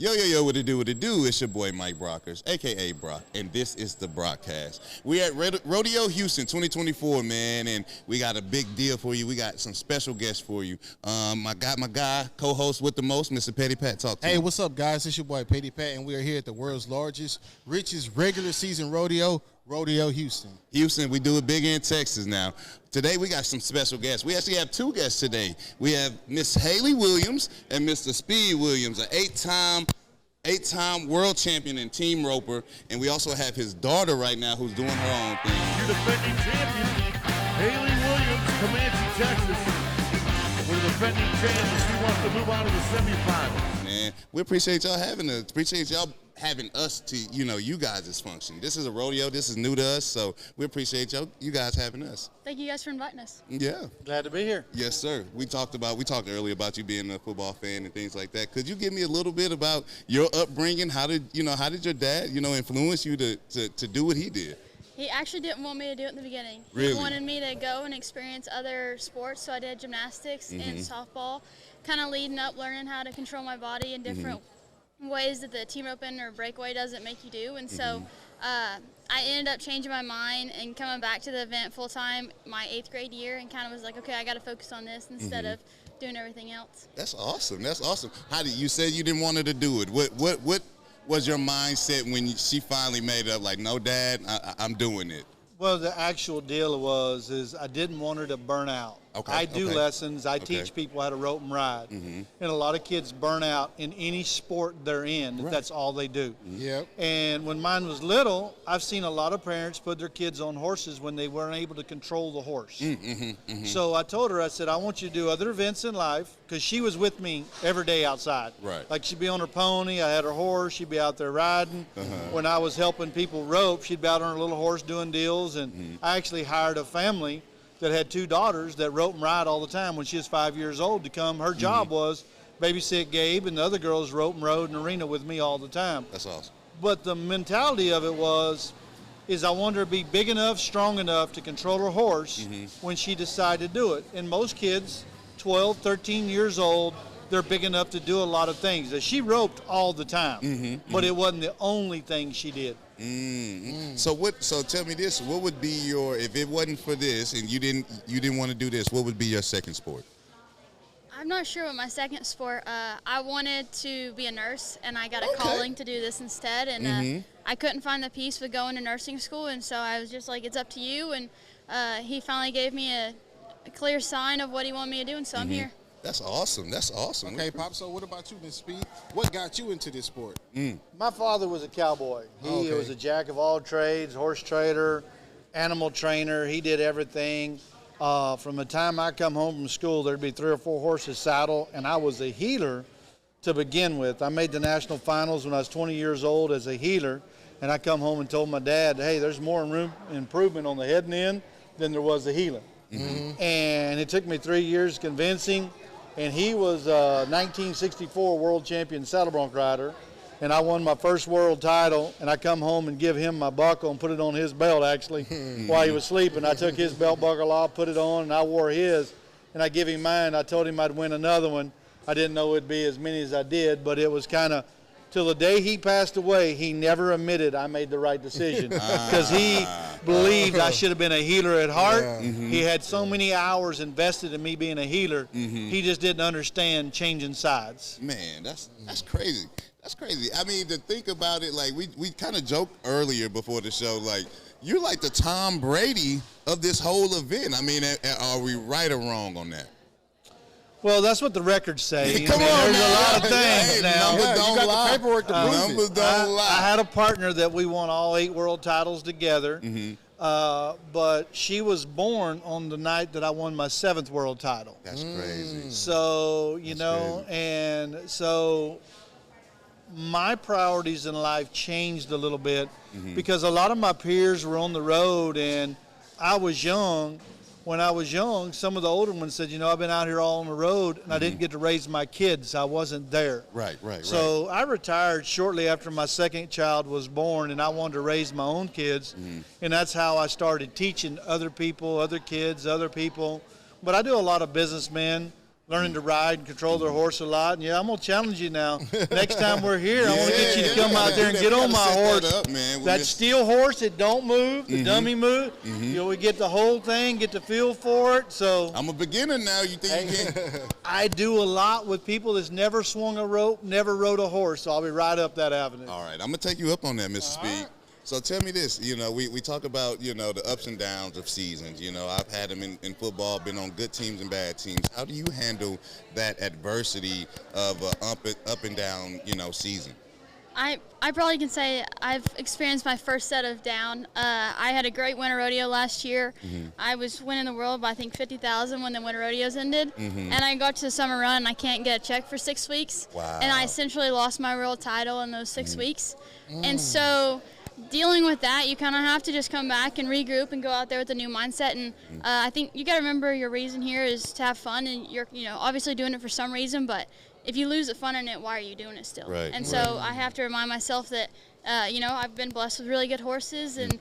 Yo, what it do, It's your boy Mike Brockers, a.k.a. Brock, and this is the Broadcast. We at Rodeo Houston 2024, man, and we got a big deal for you. We got some special guests for you. I got my guy, co-host with the most, Mr. Petty Pat. Talk to Hey, you. what's up, guys? It's your boy Petty Pat, and we are here at the world's largest, richest regular season rodeo, Rodeo Houston. Houston, we do it big in Texas now. Today we got some special guests. We actually have two guests today. We have Miss Hali Williams and Mr. Speed Williams, an eight-time world champion in team roper, and we also have his daughter right now who's doing her own thing. Your defending champion, Hali Williams, Comanche, Texas. We're the defending champions. She wants to move on to the semifinals. Man, we appreciate y'all having us to, you guys' function. This is a rodeo. This is new to us, so we appreciate you guys having us. Thank you guys for inviting us. Yeah. Glad to be here. Yes, sir. We talked earlier about you being a football fan and things like that. Could you give me a little bit about your upbringing? How did your dad, influence you to do what he did? He actually didn't want me to do it in the beginning. Really? He wanted me to go and experience other sports, so I did gymnastics and softball, kind of leading up, learning how to control my body in different ways that the team roping or breakaway doesn't make you do. And so I ended up changing my mind and coming back to the event full time my 8th grade year, and kind of was like, okay, I got to focus on this instead of doing everything else. That's awesome. How did you say you didn't want her to do it? What was your mindset when she finally made it up? Like, no, Dad, I'm doing it. Well, the actual deal is I didn't want her to burn out. Okay, I do okay. lessons. I teach people how to rope and ride. And a lot of kids burn out in any sport they're in. If that's all they do. Yep. And when mine was little, I've seen a lot of parents put their kids on horses when they weren't able to control the horse. So I told her, I said, I want you to do other events in life, because she was with me every day outside. Right. Like, she'd be on her pony, I had her horse, she'd be out there riding. When I was helping people rope, she'd be out on her little horse doing deals. And I actually hired a family that had 2 daughters that rope and ride all the time when she was 5 years old to come. Her job was babysit Gabe, and the other girls rope and rode in the arena with me all the time. That's awesome. But the mentality of it is I wanted her to be big enough, strong enough to control her horse when she decided to do it. And most kids, 12, 13 years old, they're big enough to do a lot of things. She roped all the time, but it wasn't the only thing she did. So tell me this, what would be if it wasn't for this and you didn't want to do this, what would be your second sport? I'm not sure what my second sport. I wanted to be a nurse, and I got a calling to do this instead. And I couldn't find the peace with going to nursing school, and so I was just like, it's up to you. And he finally gave me a clear sign of what he wanted me to do, and so I'm here. That's awesome. Okay, Pop, so what about you, Miss Speed? What got you into this sport? My father was a cowboy. He was a jack of all trades, horse trader, animal trainer. He did everything. From the time I come home from school, there'd be 3 or 4 horses saddled, and I was a healer to begin with. I made the national finals when I was 20 years old as a healer, and I come home and told my dad, hey, there's more improvement on the head and end than there was the healing. And it took me 3 years convincing. And he was a 1964 world champion saddle bronc rider, and I won my first world title, and I come home and give him my buckle and put it on his belt, actually, while he was sleeping. I took his belt buckle off, put it on, and I wore his, and I give him mine. I told him I'd win another one. I didn't know it'd be as many as I did, but it was kind of, till the day he passed away, he never admitted I made the right decision, because he believed I should have been a healer at heart. He had so many hours invested in me being a healer. He just didn't understand changing sides. Man, that's crazy. That's crazy. I mean, to think about it, like we kind of joked earlier before the show, like you're like the Tom Brady of this whole event. I mean, are we right or wrong on that? Well, that's what the records say. Come on, there's man. a lot of things Hey, now. numbers don't you got lie. the paperwork to prove Numbers it. don't lie. I had a partner that we won all 8 world titles together, but she was born on the night that I won my 7th world title. That's crazy. So, Crazy. and so my priorities in life changed a little bit because a lot of my peers were on the road, and I was young. When I was young, some of the older ones said, I've been out here all on the road, and I didn't get to raise my kids. I wasn't there. Right. So I retired shortly after my 2nd child was born, and I wanted to raise my own kids. And that's how I started teaching other people, other kids, other people. But I do a lot of businessmen, learning to ride and control their horse a lot. And, I'm going to challenge you now. Next time we're here, I want to get you to come out there and get on my horse. That steel horse that don't move, the dummy move. We get the whole thing, get the feel for it. So I'm a beginner now. You think you can? I do a lot with people that's never swung a rope, never rode a horse, so I'll be right up that avenue. All right, I'm going to take you up on that, Mr. Speed. So tell me this, we talk about, the ups and downs of seasons. I've had them in football, been on good teams and bad teams. How do you handle that adversity of up and down, season? I probably can say I've experienced my first set of down. I had a great winter rodeo last year. I was winning the world by, I think, 50,000 when the winter rodeos ended. And I got to the summer run, and I can't get a check for 6 weeks. Wow. And I essentially lost my world title in those 6 weeks. And so dealing with that, you kind of have to just come back and regroup and go out there with a new mindset. And I think you got to remember your reason here is to have fun, and you're obviously doing it for some reason, but if you lose the fun in it, why are you doing it still? Right. And so I have to remind myself that I've been blessed with really good horses and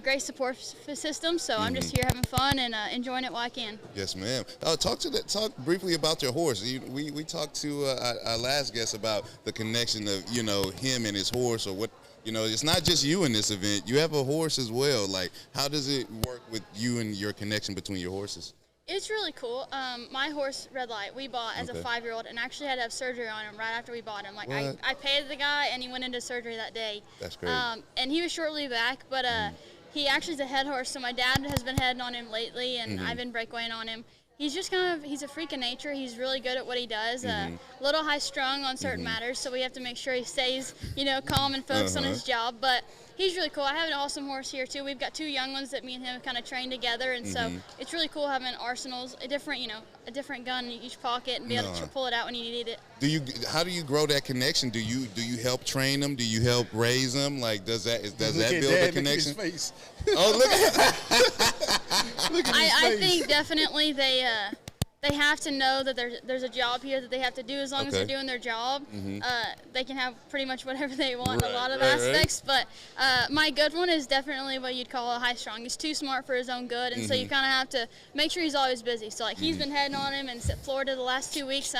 great support system, so I'm just here having fun and enjoying it while I can. Yes, ma'am. Talk briefly about your horse. We talked to our last guest about the connection of him and his horse, or what. It's not just you in this event. You have a horse as well. Like, how does it work with you and your connection between your horses? It's really cool. My horse, Red Light, we bought as a 5-year-old and actually had to have surgery on him right after we bought him. Like, I paid the guy, and he went into surgery that day. That's great. And he was shortly back, but he actually is a head horse, so my dad has been heading on him lately, and I've been breakawaying on him. He's just he's a freak of nature. He's really good at what he does. A little high-strung on certain matters, so we have to make sure he stays, calm and focused on his job. But he's really cool. I have an awesome horse here, too. We've got 2 young ones that me and him kind of train together, and so it's really cool having arsenals, a different gun in each pocket and be able to pull it out when you need it. How do you grow that connection? Do you help train them? Do you help raise them? Like, does that build a connection? Look at his face. Oh, look at Look at his face. I think definitely they have to know that there's a job here that they have to do. As long as they're doing their job, they can have pretty much whatever they want in a lot of aspects. But my good one is definitely what you'd call a high strong. He's too smart for his own good, and so you kind of have to make sure he's always busy. So like he's been heading on him in Florida the last 2 weeks.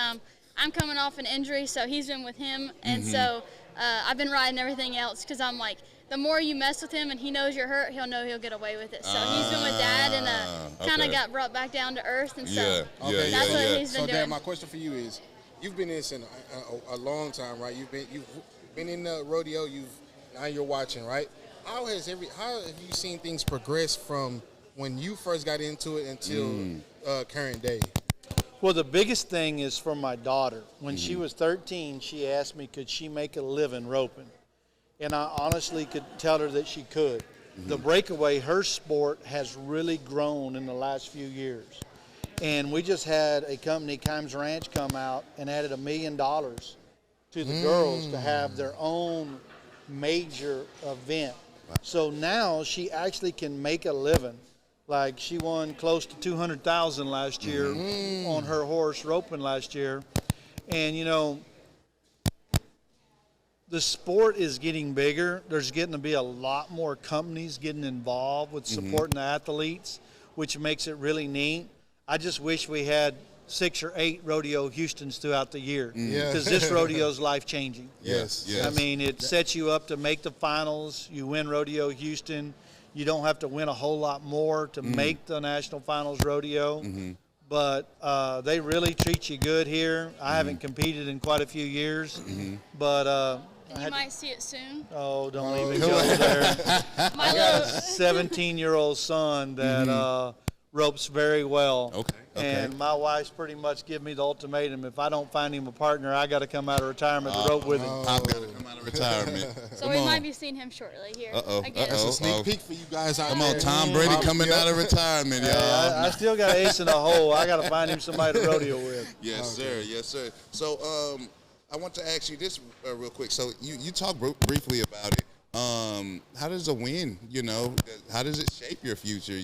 I'm coming off an injury, so he's been with him, and so I've been riding everything else because I'm like, the more you mess with him and he knows you're hurt, he'll know he'll get away with it. So he's been with Dad and kind of got brought back down to earth, and so that's what he's been doing. Dad, my question for you is, you've been in this a long time, right? You've been in the rodeo. Now you're watching, right? How have you seen things progress from when you first got into it until current day? Well, the biggest thing is for my daughter. When she was 13, she asked me, could she make a living roping? And I honestly could tell her that she could. The breakaway, her sport, has really grown in the last few years. And we just had a company, Kimes Ranch, come out and added $1 million to the girls to have their own major event. So now she actually can make a living. Like, she won close to $200,000 last year on her horse roping last year. And, the sport is getting bigger. There's getting to be a lot more companies getting involved with supporting the athletes, which makes it really neat. I just wish we had 6 or 8 Rodeo Houstons throughout the year, because this rodeo is life-changing. Yes. I mean, it sets you up to make the finals. You win Rodeo Houston. You don't have to win a whole lot more to make the National Finals Rodeo. But they really treat you good here. I haven't competed in quite a few years, but You might see it soon. oh, don't even go there. I got a 17-year-old son that ropes very well. Okay. And my wife's pretty much give me the ultimatum. If I don't find him a partner, I got to come out of retirement to rope with him. I've got to come out of retirement. So we might be seeing him shortly here. Again. That's a sneak peek for you guys out there. Come on, Tom Brady coming out of retirement, y'all. I still got ace in the hole. I got to find him somebody to rodeo with. Yes, sir. Yes, sir. So I want to ask you this real quick. So you talked briefly about it. How does a win, how does it shape your future?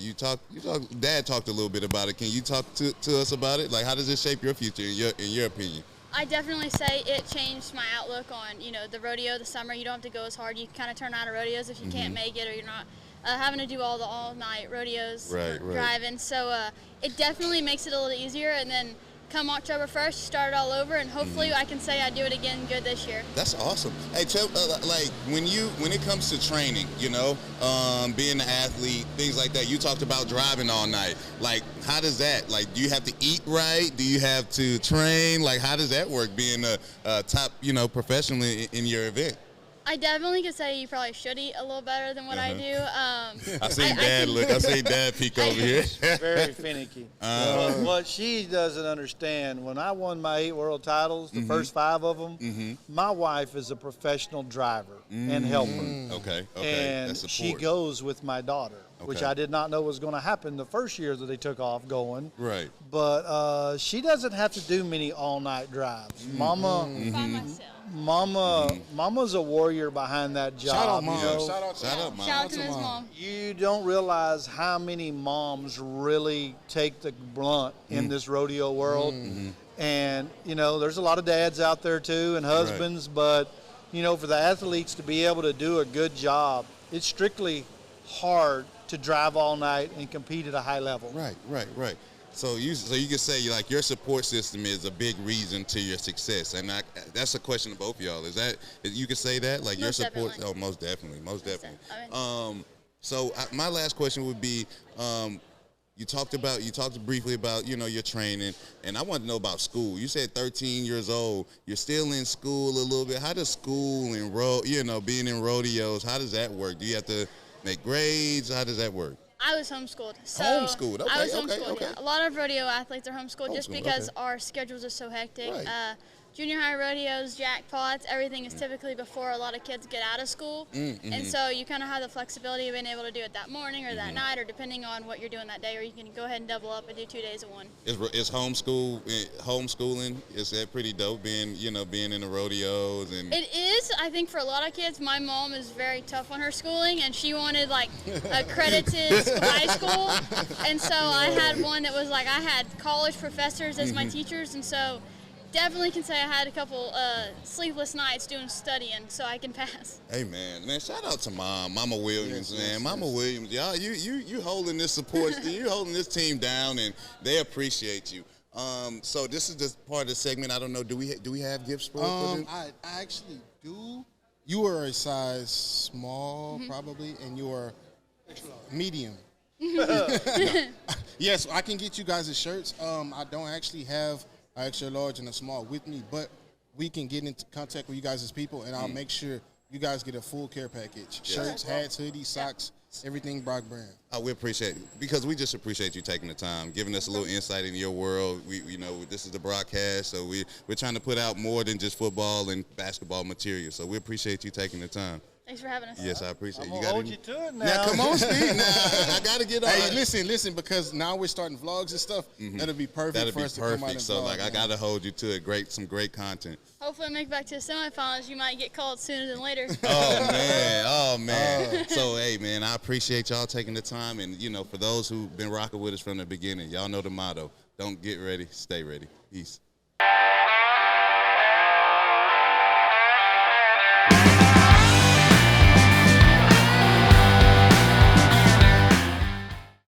Dad talked a little bit about it. Can you talk to us about it? Like, how does it shape your future in your opinion? I definitely say it changed my outlook on, the rodeo, the summer. You don't have to go as hard. You can kind of turn out of rodeos if you can't make it, or you're not having to do all-night rodeos, Right. driving. So it definitely makes it a little easier. And then come October 1st, start it all over, and hopefully I can say I do it again good this year. That's awesome. Hey, tell, like when it comes to training, being an athlete, things like that. You talked about driving all night. Like, how does that? Like, do you have to eat right? Do you have to train? Like, how does that work? Being a top, professional in your event. I definitely could say you probably should eat a little better than what I do. I seen Dad look. I seen Dad peek over here. Very finicky. But what she doesn't understand, when I won my 8 world titles, the first 5 of them, my wife is a professional driver and helper. Okay. And That's she support. goes with my daughter, which Okay. I did not know was going to happen the first year that they took off going. Right. But she doesn't have to do many all-night drives. Mama, By myself. Mama's a warrior behind that job. Shout out, Mom. you know? Shout out, to Shout Mom. out, Mom. Shout out to Ms. Mom. You don't realize how many moms really take the blunt in this rodeo world. And, there's a lot of dads out there too and husbands, but, for the athletes to be able to do a good job, it's strictly hard to drive all night and compete at a high level. Right. So you can say like your support system is a big reason to your success, and that's a question to both of y'all. Is that you can say that like your Most support? definitely. Oh, most definitely. I mean, So my last question would be, you talked briefly about your training, and I want to know about school. You said 13 years old. You're still in school a little bit. How does school and being in rodeos? How does that work? Do you have to make grades? How does that work? I was homeschooled. So Homeschooled, okay, I was okay, homeschooled, okay. yeah. A lot of rodeo athletes are homeschooled just Homeschooled, because okay. our schedules are so hectic. Right. Junior high rodeos, jackpots, everything is typically before a lot of kids get out of school. And so you kind of have the flexibility of being able to do it that morning or that night or depending on what you're doing that day, or you can go ahead and double up and do 2 days of one. Is homeschooling? Is that pretty dope? Being in the rodeos and It is. I think for a lot of kids, my mom is very tough on her schooling, and she wanted like accredited high school. And so I had one that was like I had college professors as my teachers, and so definitely can say I had a couple sleepless nights doing studying so I can pass. Hey man, shout out to Mama Williams, man. Mama Williams, y'all, you holding this support, you holding this team down, and they appreciate you. So this is just part of the segment. I don't know. Do we have gifts for them? I actually do. You are a size small, probably, and you are medium. Yes, I can get you guys the shirts. I don't actually have an extra large and a small with me, but we can get into contact with you guys as people, and I'll make sure you guys get a full care package. Shirts, hats, hoodies, socks, everything Brock brand. We appreciate it because we just appreciate you taking the time, giving us a little insight into your world. This is the broadcast, so we're trying to put out more than just football and basketball material. So we appreciate you taking the time. Thanks for having us. Yes, I appreciate I'm it. going to hold you to it now. Now, come on, Steve. Now, I got to get on. Hey, listen, because now we're starting vlogs and stuff. That'll be perfect That'll for be us to come out perfect. and So, vlog, I man. got to hold you to it. Some great content. Hopefully make it back to the semifinals. You might get called sooner than later. Oh, man. So, hey, man, I appreciate y'all taking the time. And, for those who've been rocking with us from the beginning, y'all know the motto. Don't get ready, stay ready. Peace.